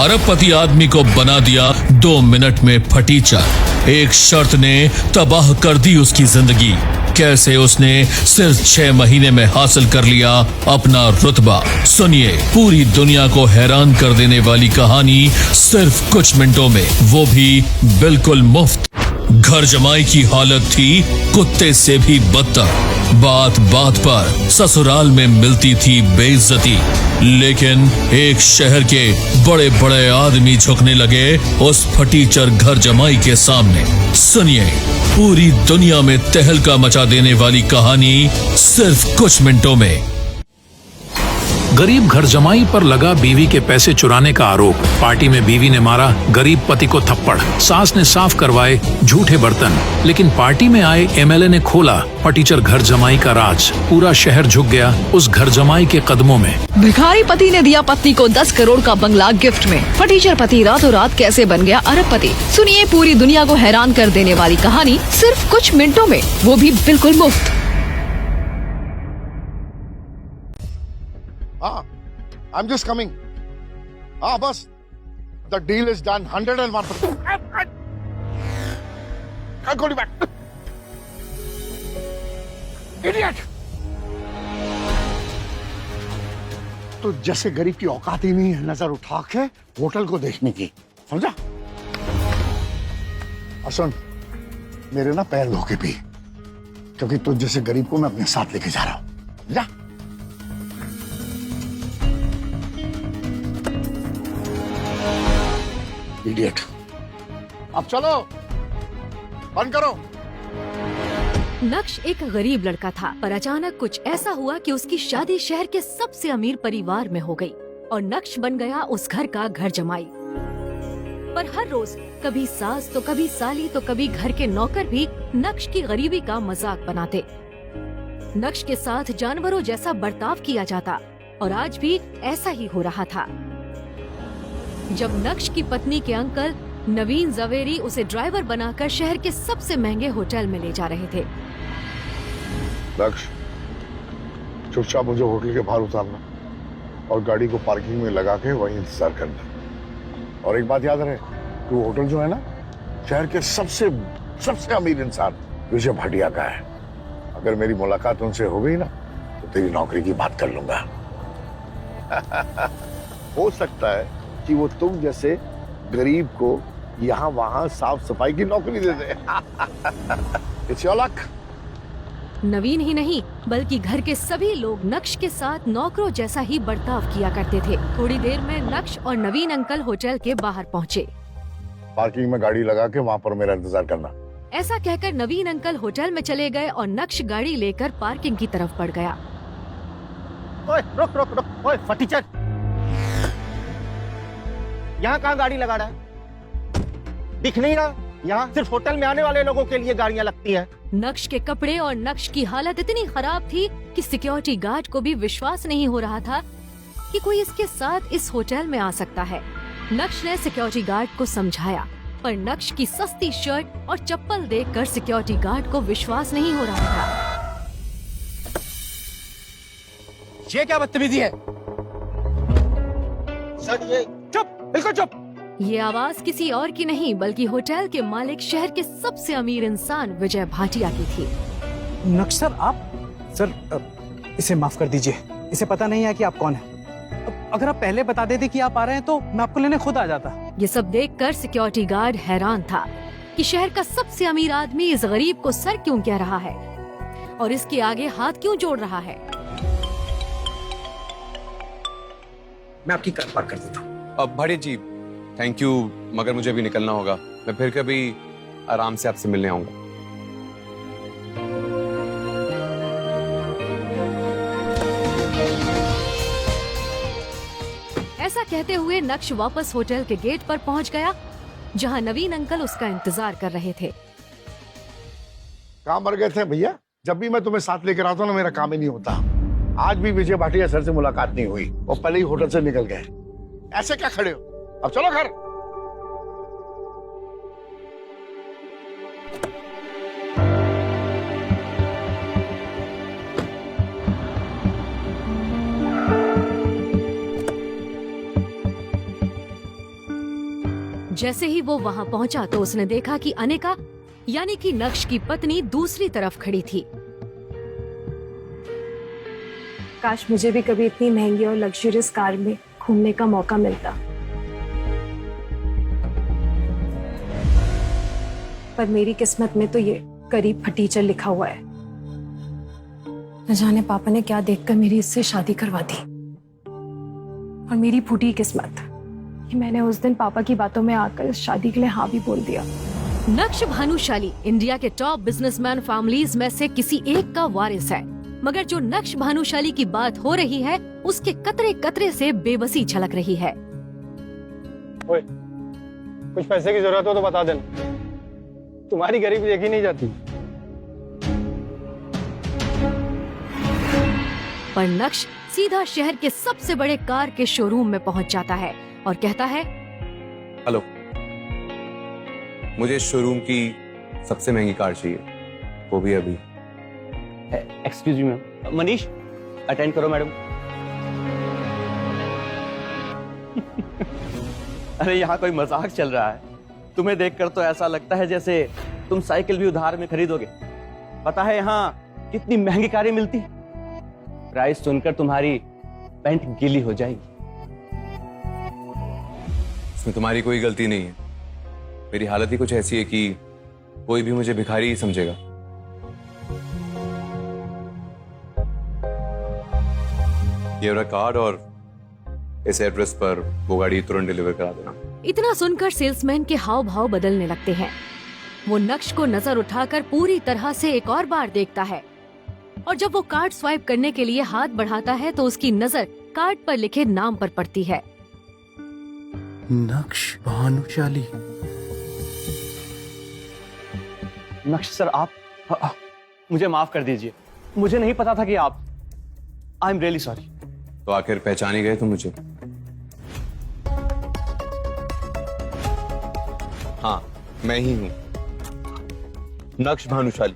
अरबपति आदमी को बना दिया 2 मिनट में फटीचर। एक शर्त ने तबाह कर दी उसकी जिंदगी। कैसे उसने सिर्फ 6 महीने में हासिल कर लिया अपना रुतबा। सुनिए पूरी दुनिया को हैरान कर देने वाली कहानी सिर्फ कुछ मिनटों में, वो भी बिल्कुल मुफ्त। घर जमाई की हालत थी कुत्ते से भी बदतर। बात बात पर ससुराल में मिलती थी बेइज्जती, लेकिन एक शहर के बड़े बड़े आदमी झुकने लगे उस फटीचर घर जमाई के सामने। सुनिए पूरी दुनिया में तहलका मचा देने वाली कहानी सिर्फ कुछ मिनटों में। गरीब घर जमाई पर लगा बीवी के पैसे चुराने का आरोप। पार्टी में बीवी ने मारा गरीब पति को थप्पड़। सास ने साफ करवाए झूठे बर्तन। लेकिन पार्टी में आए एमएलए ने खोला फटीचर घर जमाई का राज। पूरा शहर झुक गया उस घर जमाई के कदमों में। भिखारी पति ने दिया पत्नी को 10 करोड़ का बंगला गिफ्ट में। फटीचर पति रातों रात कैसे बन गया अरबपति। सुनिए पूरी दुनिया को हैरान कर देने वाली कहानी सिर्फ कुछ मिनटों में, वो भी बिल्कुल मुफ्त। I'm just coming. Boss. The deal is done. 101%. I'll call you back. Idiot. तो जैसे गरीब की औकात ही नहीं है नजर उठा के होटल को देखने की, समझा? और सुन, मेरे ना पैर धो के पी, क्योंकि तुझ जैसे गरीब को मैं अपने साथ लेके जा रहा हूं। जा। इडियट। अब चलो, बंद करो। नक्श एक गरीब लड़का था, पर अचानक कुछ ऐसा हुआ कि उसकी शादी शहर के सबसे अमीर परिवार में हो गई और नक्श बन गया उस घर का घर जमाई। पर हर रोज कभी सास तो कभी साली तो कभी घर के नौकर भी नक्श की गरीबी का मजाक बनाते। नक्श के साथ जानवरों जैसा बर्ताव किया जाता और आज भी ऐसा ही हो रहा था। जब नक्श की पत्नी के अंकल नवीन जवेरी उसे ड्राइवर बनाकर शहर के सबसे महंगे होटल में ले जा रहे थे। नक्श, चुपचाप मुझे होटल के बाहर उतारना और गाड़ी को पार्किंग में लगा के वहीं इंतजार करना। और एक बात याद रहे, तू होटल जो है ना, शहर के सबसे अमीर इंसान विजय भाटिया का है। अगर मेरी मुलाकात उनसे हो गई ना तो तेरी नौकरी की बात कर लूंगा। हो सकता है कि वो तुम जैसे गरीब को यहाँ वहाँ साफ सफाई की नौकरी दे दे। It's your luck. नवीन ही नहीं बल्कि घर के सभी लोग नक्श के साथ नौकरों जैसा ही बर्ताव किया करते थे। थोड़ी देर में नक्श और नवीन अंकल होटल के बाहर पहुँचे। पार्किंग में गाड़ी लगा के वहाँ पर मेरा इंतजार करना। ऐसा कहकर नवीन अंकल होटल में चले गए और नक्श गाड़ी लेकर पार्किंग की तरफ बढ़ गया। ओए, रुक रुक रुक, ओए फटीचर, यहाँ कहाँ गाड़ी लगा रहा है? दिख नहीं रहा? यहाँ सिर्फ होटल में आने वाले लोगों के लिए गाड़ियाँ लगती हैं। नक्श के कपड़े और नक्श की हालत इतनी खराब थी कि सिक्योरिटी गार्ड को भी विश्वास नहीं हो रहा था कि कोई इसके साथ इस होटल में आ सकता है। नक्श ने सिक्योरिटी गार्ड को समझाया, पर नक्श की सस्ती शर्ट और चप्पल देखकर सिक्योरिटी गार्ड को विश्वास नहीं हो रहा था। ये क्या बदतमीजी है? सर ये चुप, बिल्कुल चुप। ये आवाज किसी और की नहीं बल्कि होटल के मालिक शहर के सबसे अमीर इंसान विजय भाटिया की थी। नक्श सर, आप सर इसे माफ कर दीजिए, इसे पता नहीं है कि आप कौन हैं। अगर आप पहले बता देते कि आप आ रहे हैं तो मैं आपको लेने खुद आ जाता। ये सब देखकर सिक्योरिटी गार्ड हैरान था कि शहर का सबसे अमीर आदमी इस गरीब को सर क्यों कह रहा है और इसके आगे हाथ क्यों जोड़ रहा है। मैं आपकी कार पार्क कर देता हूँ। अब भाटिया जी थैंक यू, मगर मुझे अभी निकलना होगा। मैं फिर कभी आराम से आपसे मिलने आऊंगा। ऐसा कहते हुए नक्श वापस होटल के गेट पर पहुंच गया जहां नवीन अंकल उसका इंतजार कर रहे थे। कहाँ मर गए थे भैया? जब भी मैं तुम्हें साथ लेकर आता हूँ ना, मेरा काम ही नहीं होता। आज भी विजय भाटिया सर से मुलाकात नहीं हुई, वो पहले ही होटल से निकल गए। ऐसे क्या खड़े हो? अब चलो घर। जैसे ही वो वहाँ पहुँचा तो उसने देखा कि अनिका यानी कि नक्श की पत्नी दूसरी तरफ खड़ी थी। काश मुझे भी कभी इतनी महंगी और लग्जरियस कार में घूमने का मौका मिलता, पर मेरी किस्मत में तो ये गरीब फटीचर लिखा हुआ है। न जाने पापा ने क्या देखकर मेरी इससे शादी करवा दी। और मेरी फूटी किस्मत कि मैंने उस दिन पापा की बातों में आकर इस शादी के लिए हाँ भी बोल दिया। नक्श भानुशाली इंडिया के टॉप बिजनेसमैन फैमिलीज में से किसी एक का वारिस है, मगर जो नक्श भानुशाली की बात हो रही है उसके कतरे कतरे से बेबसी झलक रही है। ओए, कुछ पैसे की जरूरत हो तो बता देना, तुम्हारी गरीबी देखी नहीं जाती। पर नक्श सीधा शहर के सबसे बड़े कार के शोरूम में पहुंच जाता है और कहता है, हेलो, मुझे शोरूम की सबसे महंगी कार चाहिए, वो भी अभी। Excuse me ma'am, Manish attend करो मैडम। अरे यहाँ कोई मजाक चल रहा है, तुम्हें देखकर तो ऐसा लगता है जैसे तुम साइकिल भी उधार में खरीदोगे। पता है यहाँ कितनी महंगी कारें मिलती है, प्राइस सुनकर तुम्हारी पैंट गीली हो जाएगी। इसमें तुम्हारी कोई गलती नहीं है, मेरी हालत ही कुछ ऐसी है कि कोई भी मुझे भिखारी ही समझेगा। ये रहा कार्ड और इस एड्रेस पर वो गाड़ी तुरंत डिलीवर करा देना। इतना सुनकर सेल्समैन के हाव भाव बदलने लगते हैं। वो नक्श को नजर उठाकर पूरी तरह से एक और बार देखता है और जब वो कार्ड स्वाइप करने के लिए हाथ बढ़ाता है तो उसकी नजर कार्ड पर लिखे नाम पर पड़ती है, नक्श भानुशाली। नक्श सर, आप मुझे माफ कर दीजिए, मुझे नहीं पता था कि आप। I am really sorry. तो आखिर पहचान ही गए तुम मुझे? हाँ, मैं ही हूं, नक्श भानुशाली,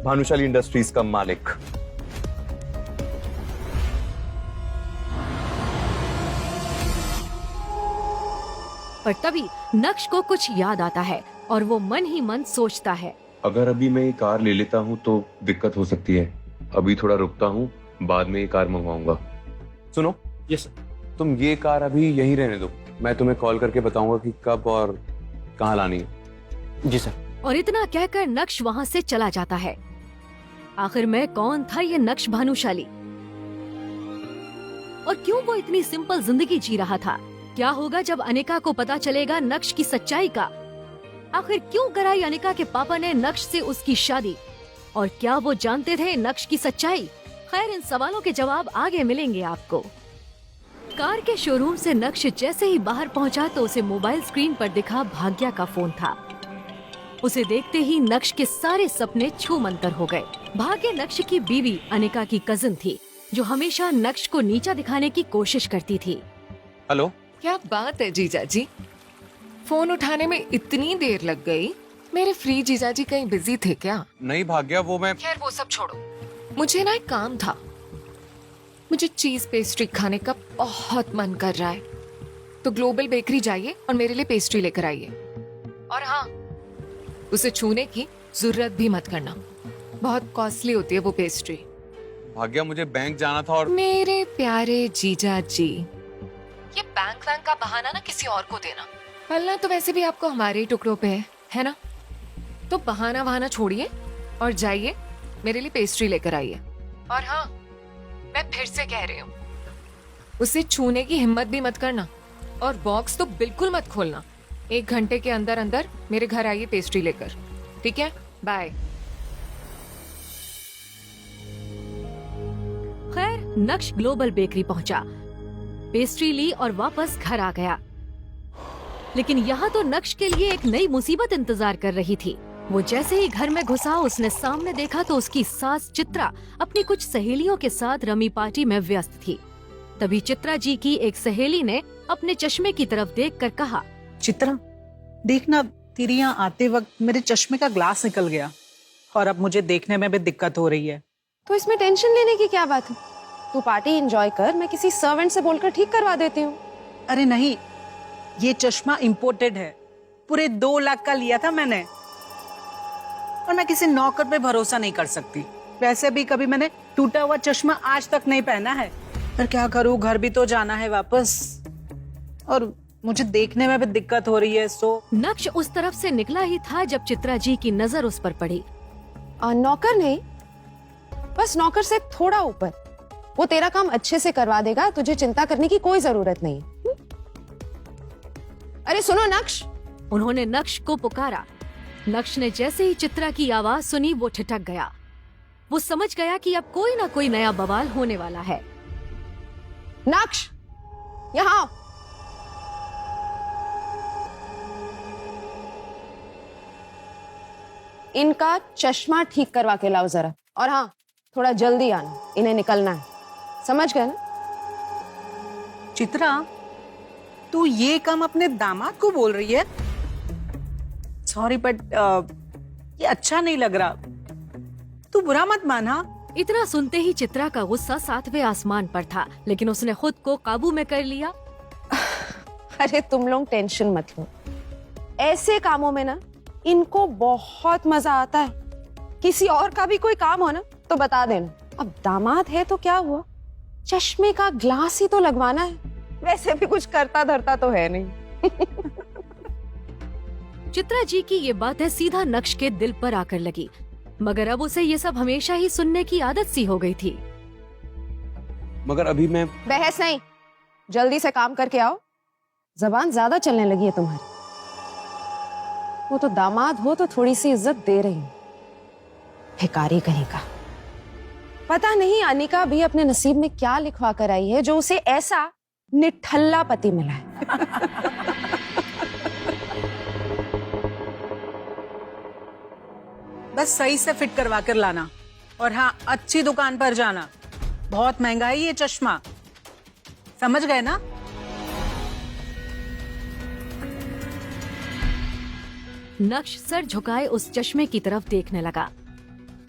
भानुशाली इंडस्ट्रीज का मालिक। पर तभी नक्श को कुछ याद आता है और वो मन ही मन सोचता है, अगर अभी मैं ये कार ले लेता हूं तो दिक्कत हो सकती है, अभी थोड़ा रुकता हूं, बाद में ये कार मंगवाऊंगा। सुनो, यस सर, तुम ये कार अभी यहीं रहने दो, मैं तुम्हें कॉल करके बताऊंगा कि कब और कहाँ लानी है। जी सर। और इतना कहकर नक्श वहाँ से चला जाता है। आखिर में कौन था ये नक्श भानुशाली और क्यों वो इतनी सिंपल जिंदगी जी रहा था? क्या होगा जब अनिका को पता चलेगा नक्श की सच्चाई का? आखिर क्यों कराई अनिका के पापा ने नक्श से उसकी शादी, और क्या वो जानते थे नक्श की सच्चाई? खैर, इन सवालों के जवाब आगे मिलेंगे आपको। कार के शोरूम से नक्श जैसे ही बाहर पहुंचा तो उसे मोबाइल स्क्रीन पर दिखा भाग्या का फोन था। उसे देखते ही नक्श के सारे सपने छूमंतर हो गए। भाग्य नक्श की बीवी अनिका की कजिन थी जो हमेशा नक्श को नीचा दिखाने की कोशिश करती थी। हेलो, क्या बात है जीजा जी, फोन उठाने में इतनी देर लग गई। मेरे फ्री जीजा जी कहीं बिजी थे क्या? नहीं भाग्या, वो मैं। खैर वो सब छोड़ो, मुझे ना एक काम था। मुझे चीज पेस्ट्री खाने का बहुत मन कर रहा है, तो ग्लोबल बेकरी जाइए और मेरे लिए पेस्ट्री लेकर आइए। और हाँ, उसे छूने की जरूरत भी मत करना, बहुत कॉस्टली होती है वो पेस्ट्री। भाग्या, मुझे बैंक जाना था और। मेरे प्यारे जीजा जी, ये बैंक वैंक का बहाना ना किसी और को देना, पलना तो वैसे भी आपको हमारे ही टुकड़ों पे है ना? तो बहाना वहाना छोड़िए और जाइए मेरे लिए पेस्ट्री लेकर आइए। और हाँ, मैं फिर से कह रही हूँ, उसे छूने की हिम्मत भी मत करना और बॉक्स तो बिल्कुल मत खोलना। 1 घंटे के अंदर अंदर मेरे घर आइए पेस्ट्री लेकर, ठीक है? बाय। खैर, नक्श ग्लोबल बेकरी पहुंचा, पेस्ट्री ली और वापस घर आ गया। लेकिन यहाँ तो नक्श के लिए एक नई मुसीबत इंतजार कर रही थी। वो जैसे ही घर में घुसा, उसने सामने देखा तो उसकी सास चित्रा अपनी कुछ सहेलियों के साथ रमी पार्टी में व्यस्त थी। तभी चित्रा जी की एक सहेली ने अपने चश्मे की तरफ देखकर कहा, चित्रा, देखना, तेरे यहाँ आते वक्त मेरे चश्मे का ग्लास निकल गया और अब मुझे देखने में भी दिक्कत हो रही है। तो इसमें टेंशन लेने की क्या बात है? तू पार्टी एंजॉय कर, मैं किसी सर्वेंट से बोलकर ठीक करवा देती हूँ। अरे नहीं, ये चश्मा इंपोर्टेड है, पूरे 2 लाख का लिया था मैंने। और मैं किसी नौकर पे भरोसा नहीं कर सकती। वैसे भी कभी मैंने टूटा हुआ चश्मा आज तक नहीं पहना है। पर क्या करूं, घर भी तो जाना है वापस, और मुझे देखने में भी दिक्कत हो रही है। नक्श उस तरफ से निकला ही था जब चित्रा जी की नजर उस पर पड़ी। नौकर नहीं, बस नौकर से थोड़ा ऊपर। वो तेरा काम अच्छे से करवा देगा, तुझे चिंता करने की कोई जरूरत नहीं। अरे सुनो नक्श। उन्होंने नक्श को पुकारा। नक्श ने जैसे ही चित्रा की आवाज सुनी वो ठिठक गया। वो समझ गया कि अब कोई ना कोई नया बवाल होने वाला है। नक्श, यहाँ। इनका चश्मा ठीक करवा के लाओ जरा, और हाँ, थोड़ा जल्दी आना, इन्हें निकलना है। समझ गए ना? चित्रा, तू ये काम अपने दामाद को बोल रही है? सॉरी बट ये अच्छा नहीं लग रहा। तू बुरा मत माना। इतना सुनते ही चित्रा का गुस्सा 7वें आसमान पर था, लेकिन उसने खुद को काबू में कर लिया। अरे तुम लोग टेंशन मत लो, ऐसे कामों में ना इनको बहुत मजा आता है। किसी और का भी कोई काम हो ना तो बता देना। अब दामाद है तो क्या हुआ, चश्मे का ग्लास ही तो लगवाना है, वैसे भी कुछ करता धरता तो है नहीं। चित्रा जी की ये बातें सीधा नक्श के दिल पर आकर लगी, मगर अब उसे ये सब हमेशा ही सुनने की आदत सी हो गई थी। मगर अभी मैं बहस नहीं, जल्दी से काम करके आओ। जबान ज्यादा चलने लगी है तुम्हारी। वो तो दामाद हो तो थोड़ी सी इज्जत दे रही हूं। भिखारी कहीं का। पता नहीं अनिका भी अपने नसीब में क्या लिखवा कर आई है जो उसे ऐसा निठल्ला पति मिला है। बस सही से फिट करवा कर लाना, और हाँ, अच्छी दुकान पर जाना। बहुत महंगा है ये चश्मा, समझ गए ना? नक्श सर झुकाए उस चश्मे की तरफ देखने लगा।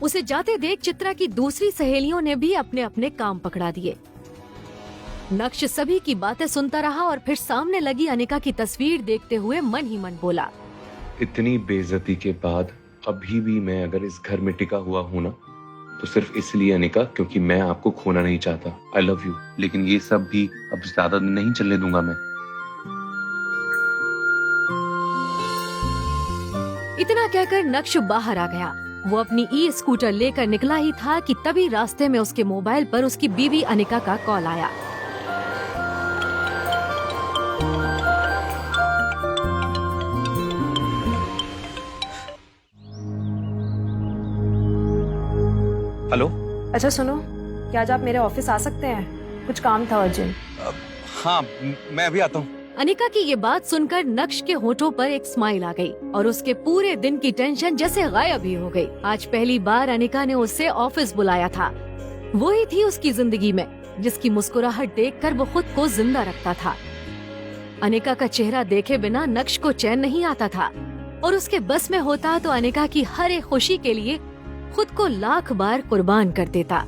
उसे जाते देख चित्रा की दूसरी सहेलियों ने भी अपने अपने काम पकड़ा दिए। नक्श सभी की बातें सुनता रहा और फिर सामने लगी अनिका की तस्वीर देखते हुए मन ही मन बोला, इतनी बेइज्जती के बाद अभी भी मैं अगर इस घर में टिका हुआ हूं ना तो सिर्फ इसलिए अनिका, क्योंकि मैं आपको खोना नहीं चाहता। आई लव यू, लेकिन ये सब भी अब ज्यादा दिन नहीं चलने दूंगा मैं। इतना कहकर नक्श बाहर आ गया। वो अपनी ई-स्कूटर लेकर निकला ही था कि तभी रास्ते में उसके मोबाइल पर उसकी बीवी अनिका का कॉल आया। हेलो। अच्छा सुनो, क्या आज आप मेरे ऑफिस आ सकते हैं? कुछ काम था अर्जेंट। हाँ, मैं अभी आता हूँ। अनिका की ये बात सुनकर नक्श के होठों पर एक स्माइल आ गई और उसके पूरे दिन की टेंशन जैसे गायब ही हो गई। आज पहली बार अनिका ने उसे ऑफिस बुलाया था। वो ही थी उसकी जिंदगी में जिसकी मुस्कुराहट देखकर वो खुद को जिंदा रखता था। अनिका का चेहरा देखे बिना नक्श को चैन नहीं आता था और उसके बस में होता तो अनिका की हर एक खुशी के लिए खुद को लाख बार कुर्बान कर देता।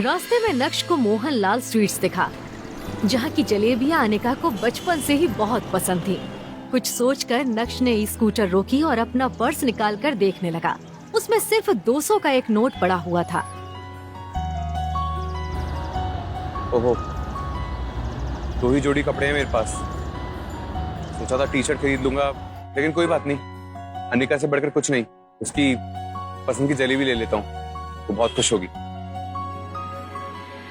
रास्ते में नक्श को मोहनलाल स्वीट्स दिखा, जहाँ की जलेबियां अनिका को बचपन से ही बहुत पसंद थी। कुछ सोचकर नक्श ने स्कूटर रोकी और अपना पर्स निकालकर देखने लगा। उसमें सिर्फ 200 का एक नोट पड़ा हुआ था। ओहो, 2 ही जोड़ी कपड़े हैं मेरे पास। सोचा था टी शर्ट खरीद लूंगा, लेकिन कोई बात नहीं, अनिका से बढ़कर कुछ नहीं, उसकी पसंद की जलेबी ले लेता हूँ, वो बहुत खुश होगी।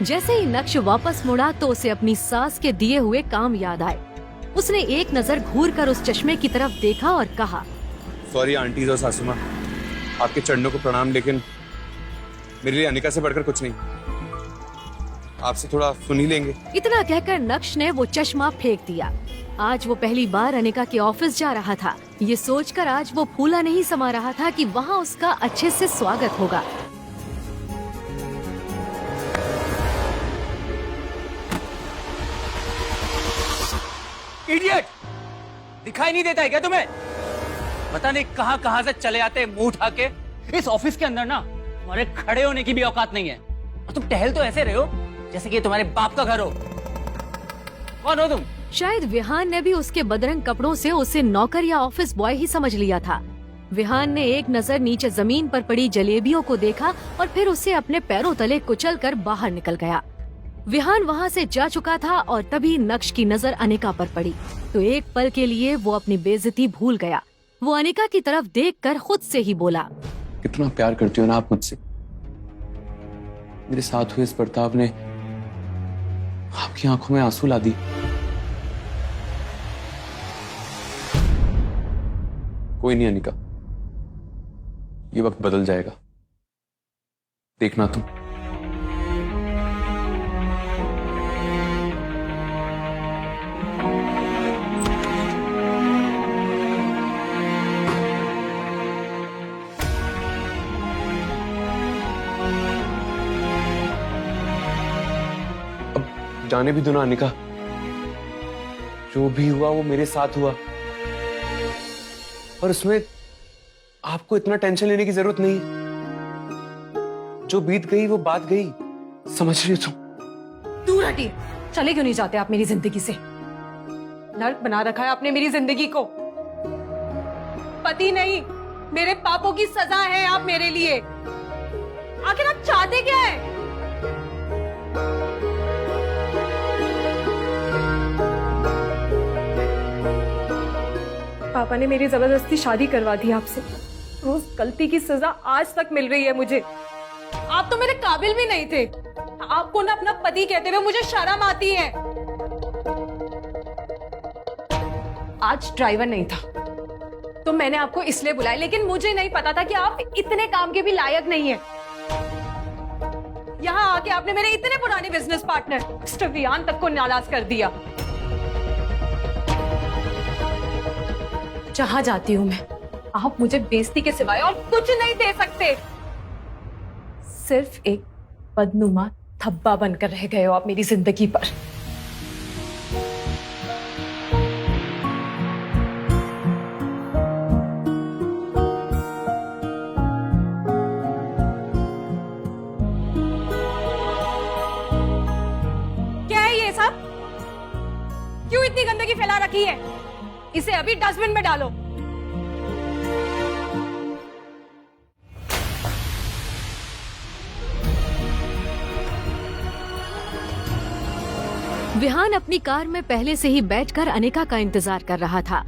जैसे ही नक्श वापस मुड़ा तो उसे अपनी सास के दिए हुए काम याद आए। उसने एक नजर घूरकर उस चश्मे की तरफ देखा और कहा, सॉरी आंटीज और सासू माँ, आपके चरणों को प्रणाम, लेकिन मेरे लिए अनिका से बढ़कर कुछ नहीं। आपसे थोड़ा सुन ही लेंगे। इतना कहकर नक्श ने वो चश्मा फेंक दिया। आज वो पहली बार अनिका के ऑफिस जा रहा था। ये सोचकर आज वो फूला नहीं समा रहा था कि वहाँ उसका अच्छे से स्वागत होगा। इडियट! दिखाई नहीं देता है क्या तुम्हें? पता नहीं कहां से चले आते मुंह उठा के। इस ऑफिस के अंदर ना तुम्हारे खड़े होने की भी औकात नहीं है और तुम टहल तो ऐसे रहे हो जैसे कि तुम्हारे बाप का घर हो। कौन हो तुम? शायद विहान ने भी उसके बदरंग कपड़ों से उसे नौकर या ऑफिस बॉय ही समझ लिया था। विहान ने एक नजर नीचे जमीन पर पड़ी जलेबियों को देखा और फिर उसे अपने पैरों तले कुचलकर बाहर निकल गया। विहान वहाँ से जा चुका था और तभी नक्श की नजर अनिका पर पड़ी तो एक पल के लिए वो अपनी बेइज्जती भूल गया। वो अनिका की तरफ देखकर खुद से ही बोला, कितना प्यार करती हो ना आप मुझसे। मेरे साथ हुए इस बर्ताव ने आपकी आंखों में आंसू ला दी। कोई नहीं अनिका, ये वक्त बदल जाएगा, देखना तुम। अब जाने भी दो ना अनिका, जो भी हुआ वो मेरे साथ हुआ और उसमें आपको इतना टेंशन लेने की जरूरत नहीं। जो बीत गई वो बात गई, समझ रही हो तुम? दूर हटिए, चले क्यों नहीं जाते आप मेरी जिंदगी से? नर्क बना रखा है आपने मेरी जिंदगी को। पति नहीं, मेरे पापों की सजा है आप मेरे लिए। आखिर आप चाहते क्या है? पापा ने मेरी जबरदस्ती शादी करवा दी आपसे। उस गलती की सजा आज तक मिल रही है मुझे। आप तो मेरे काबिल भी नहीं थे। आपको ना अपना पति कहते हुए मुझे शर्म आती है। आज ड्राइवर नहीं था तो मैंने आपको इसलिए बुलाया, लेकिन मुझे नहीं पता था कि आप इतने काम के भी लायक नहीं है। यहाँ आके आपने मेरे इतने पुराने बिजनेस पार्टनर मिस्टर विहान तक को नाराज कर दिया। जहां जाती हूं मैं, आप मुझे बेइज्जती के सिवाय और कुछ नहीं दे सकते। सिर्फ एक बदनुमा धब्बा बनकर रह गए हो आप मेरी जिंदगी पर। क्या है ये सब? क्यों इतनी गंदगी फैला रखी है? इसे अभी डस्टबिन में डालो। विहान अपनी कार में पहले से ही बैठकर अनिका का इंतजार कर रहा था।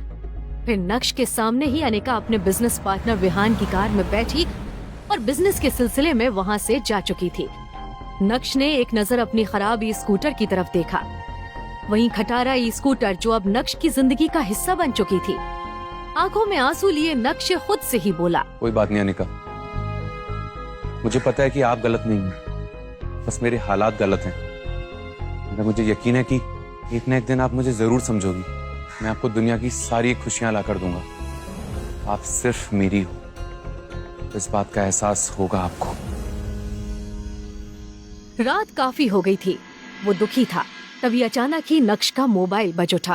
फिर नक्श के सामने ही अनिका अपने बिजनेस पार्टनर विहान की कार में बैठी और बिजनेस के सिलसिले में वहां से जा चुकी थी। नक्श ने एक नजर अपनी खराब ई स्कूटर की तरफ देखा। वहीं खटारा ई स्कूटर जो अब नक्श की जिंदगी का हिस्सा बन चुकी थी। आंखों में आंसू लिए नक्श खुद से ही बोला, कोई बात नहीं अनिका, मुझे पता है कि आप गलत नहीं हैं, बस मेरे हालात गलत हैं। मगर मुझे यकीन है कि एक न एक दिन आप मुझे जरूर समझोगी। मैं आपको दुनिया की सारी खुशियां ला कर दूंगा। आप सिर्फ मेरी हो, इस बात का एहसास होगा आपको। रात काफी हो गई थी, वो दुखी था। तभी अचानक ही नक्श का मोबाइल बज उठा।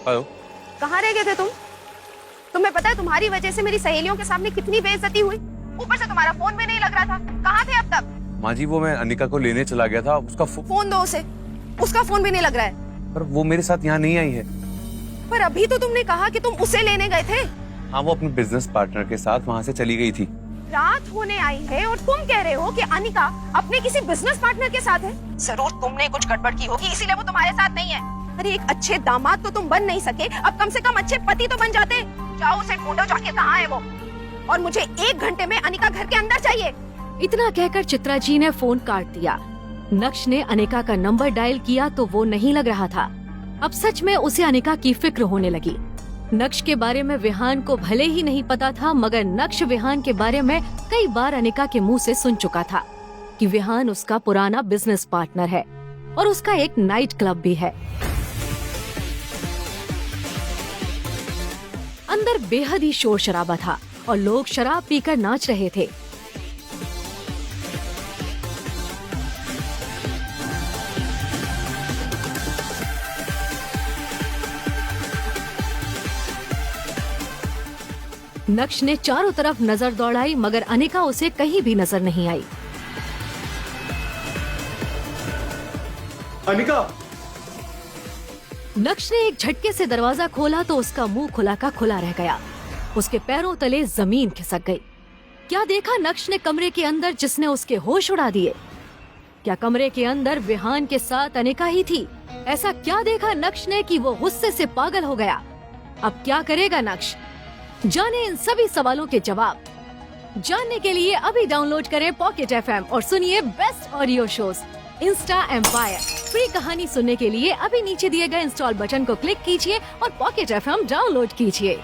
हेलो, कहाँ रह गए थे तुम? तुम्हें पता है तुम्हारी वजह से मेरी सहेलियों के सामने कितनी बेइज्जती हुई? ऊपर से तुम्हारा फोन भी नहीं लग रहा था। कहाँ थे अब तक? माँ जी, वो मैं अनिका को लेने चला गया था, उसका फोन दो उसे। उसका फोन भी नहीं लग रहा है। पर वो मेरे साथ यहाँ नहीं आई है। पर अभी तो तुमने कहा कि तुम उसे लेने गए थे। हाँ, वो अपने बिजनेस पार्टनर के साथ वहाँ से चली गई थी। रात होने आई है और तुम कह रहे हो कि अनिका अपने किसी बिजनेस पार्टनर के साथ है। जरूर तुमने कुछ गड़बड़ की होगी, इसीलिए वो तुम्हारे साथ नहीं है। अरे एक अच्छे दामाद तो तुम बन नहीं सके, अब कम से कम अच्छे पति तो बन जाते। जाओ उसे ढूंढो, जाके कहाँ है वो, और मुझे 1 घंटे में अनिका घर के अंदर चाहिए। इतना कहकर चित्रा जी ने फोन काट दिया। नक्श ने अनिका का नंबर डायल किया तो वो नहीं लग रहा था। अब सच में उसे अनिका की फिक्र होने लगी। नक्श के बारे में विहान को भले ही नहीं पता था, मगर नक्श विहान के बारे में कई बार अनिका के मुंह से सुन चुका था कि विहान उसका पुराना बिजनेस पार्टनर है और उसका एक नाइट क्लब भी है। अंदर बेहद ही शोर शराबा था और लोग शराब पीकर नाच रहे थे। नक्श ने चारों तरफ नजर दौड़ाई, मगर अनिका उसे कहीं भी नजर नहीं आई। अनिका। नक्श ने एक झटके से दरवाजा खोला तो उसका मुंह खुला का खुला रह गया। उसके पैरों तले जमीन खिसक गई। क्या देखा नक्श ने कमरे के अंदर जिसने उसके होश उड़ा दिए? क्या कमरे के अंदर विहान के साथ अनिका ही थी? ऐसा क्या देखा नक्श ने कि वो गुस्से से पागल हो गया? अब क्या करेगा नक्श? जाने इन सभी सवालों के जवाब। जानने के लिए अभी डाउनलोड करें पॉकेट FM और सुनिए best audio shows Insta Empire. Free कहानी सुनने के लिए अभी नीचे दिए गए इंस्टॉल बटन को क्लिक कीजिए और पॉकेट FM डाउनलोड कीजिए।